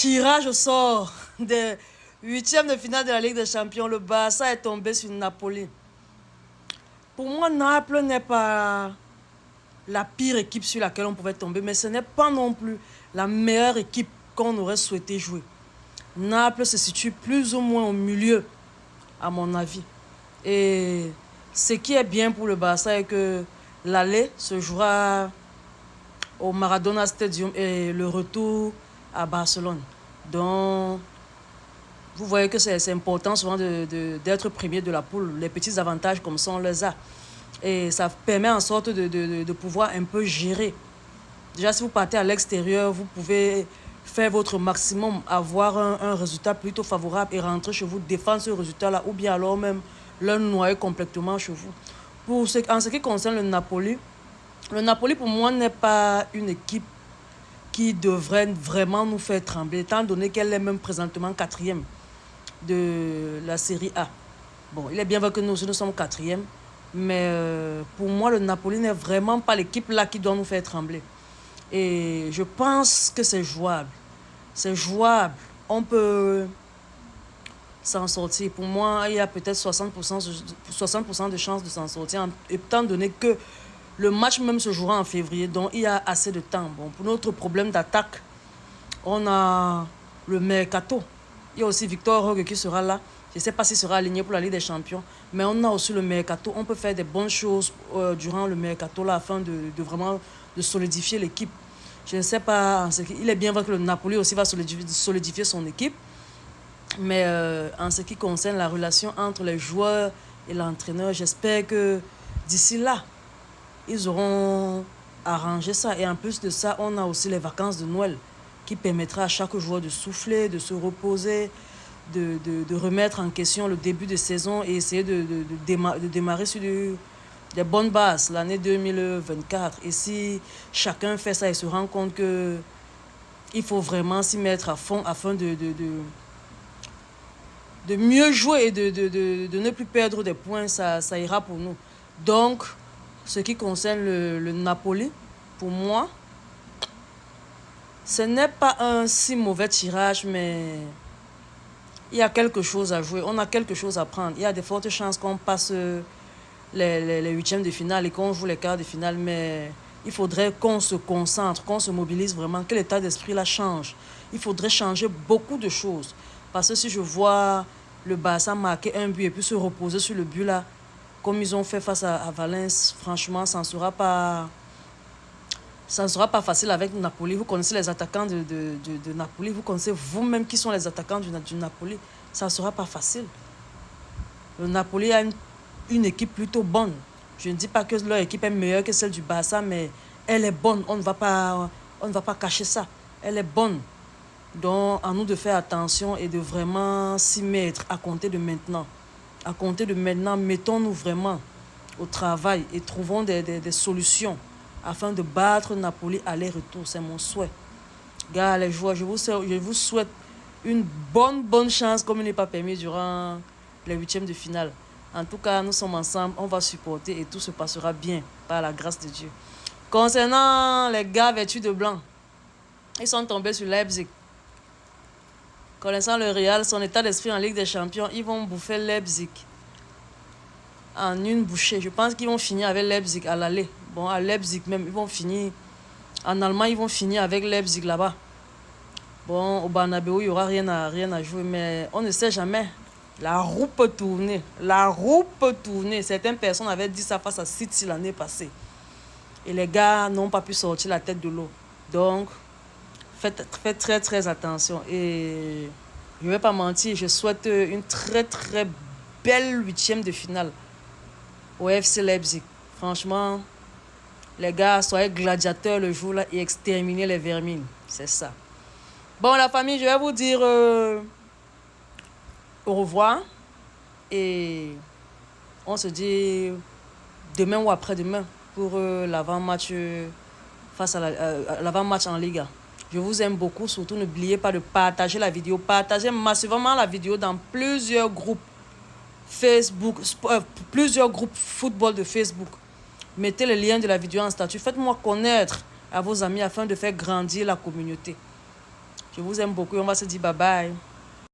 Tirage au sort des huitièmes de finale de la Ligue des Champions. Le Barça est tombé sur Napoli. Pour moi, Naples n'est pas la pire équipe sur laquelle on pouvait tomber, mais ce n'est pas non plus la meilleure équipe qu'on aurait souhaité jouer. Naples se situe plus ou moins au milieu, à mon avis. Et ce qui est bien pour le Barça est que l'aller se jouera au Maradona Stadium et le retour à Barcelone. Donc, vous voyez que c'est important souvent d'être premier de la poule. Les petits avantages comme ça, on les a. Et ça permet en sorte de pouvoir un peu gérer. Déjà, si vous partez à l'extérieur, vous pouvez faire votre maximum, avoir un résultat plutôt favorable et rentrer chez vous, défendre ce résultat-là, ou bien alors même le noyer complètement chez vous. En ce qui concerne le Napoli pour moi n'est pas une équipe qui devrait vraiment nous faire trembler, étant donné qu'elle est même présentement quatrième de la série A. Bon, il est bien vrai que nous sommes quatrième, mais pour moi, le Napoli n'est vraiment pas l'équipe là qui doit nous faire trembler. Et je pense que c'est jouable. C'est jouable. On peut s'en sortir. Pour moi, il y a peut-être 60% de chances de s'en sortir, étant donné que le match même se jouera en février, donc il y a assez de temps. Bon, pour notre problème d'attaque, on a le mercato. Il y a aussi Victor Roque qui sera là. Je ne sais pas s'il sera aligné pour la Ligue des Champions, mais on a aussi le mercato. On peut faire des bonnes choses durant le mercato là, afin de vraiment de solidifier l'équipe. Je ne sais pas, il est bien vrai que le Napoli aussi va solidifier son équipe, mais en ce qui concerne la relation entre les joueurs et l'entraîneur, j'espère que d'ici là, ils auront arrangé ça. Et en plus de ça, on a aussi les vacances de Noël qui permettra à chaque joueur de souffler, de se reposer, de remettre en question le début de saison et essayer de démarrer sur des bonnes bases l'année 2024. Et si chacun fait ça et se rend compte que il faut vraiment s'y mettre à fond afin de mieux jouer et de ne plus perdre des points, ça ira pour nous. Donc, ce qui concerne le Napoli, pour moi, ce n'est pas un si mauvais tirage, mais il y a quelque chose à jouer. On a quelque chose à prendre. Il y a de fortes chances qu'on passe les huitièmes de finale et qu'on joue les quarts de finale, mais il faudrait qu'on se concentre, qu'on se mobilise vraiment, que l'état d'esprit là change. Il faudrait changer beaucoup de choses. Parce que si je vois le Barça marquer un but et puis se reposer sur le but là, comme ils ont fait face à Valence, franchement, ça ne sera pas facile avec Napoli. Vous connaissez les attaquants de Napoli. Vous connaissez vous-même qui sont les attaquants du Napoli. Ça ne sera pas facile. Le Napoli a une équipe plutôt bonne. Je ne dis pas que leur équipe est meilleure que celle du Barça, mais elle est bonne. On ne va pas cacher ça. Elle est bonne. Donc, à nous de faire attention et de vraiment s'y mettre à compter de maintenant. À compter de maintenant, mettons-nous vraiment au travail et trouvons des solutions afin de battre Napoli aller-retour. C'est mon souhait. Gars, les joueurs, je vous souhaite une bonne chance comme il n'est pas permis durant les huitièmes de finale. En tout cas, nous sommes ensemble, on va supporter et tout se passera bien par la grâce de Dieu. Concernant les gars vêtus de blanc, ils sont tombés sur Leipzig. Connaissant le Real, son état d'esprit en Ligue des Champions, ils vont bouffer Leipzig en une bouchée. Je pense qu'ils vont finir avec Leipzig à l'aller. Bon, à Leipzig même, ils vont finir. En Allemagne, ils vont finir avec Leipzig là-bas. Bon, au Bernabeu, il n'y aura rien à jouer, mais on ne sait jamais. La roue peut tourner. La roue peut tourner. Certaines personnes avaient dit ça face à City l'année passée. Et les gars n'ont pas pu sortir la tête de l'eau. Donc, faites très attention. Et je ne vais pas mentir, je souhaite une très belle huitième de finale au FC Leipzig. Franchement, les gars, soyez gladiateurs le jour-là et exterminez les vermines. C'est ça. Bon, la famille, je vais vous dire au revoir. Et on se dit demain ou après-demain pour l'avant-match face à l'avant-match en Liga. Je vous aime beaucoup. Surtout, n'oubliez pas de partager la vidéo. Partagez massivement la vidéo dans plusieurs groupes Facebook, plusieurs groupes football de Facebook. Mettez le lien de la vidéo en statut. Faites-moi connaître à vos amis afin de faire grandir la communauté. Je vous aime beaucoup et on va se dire bye bye.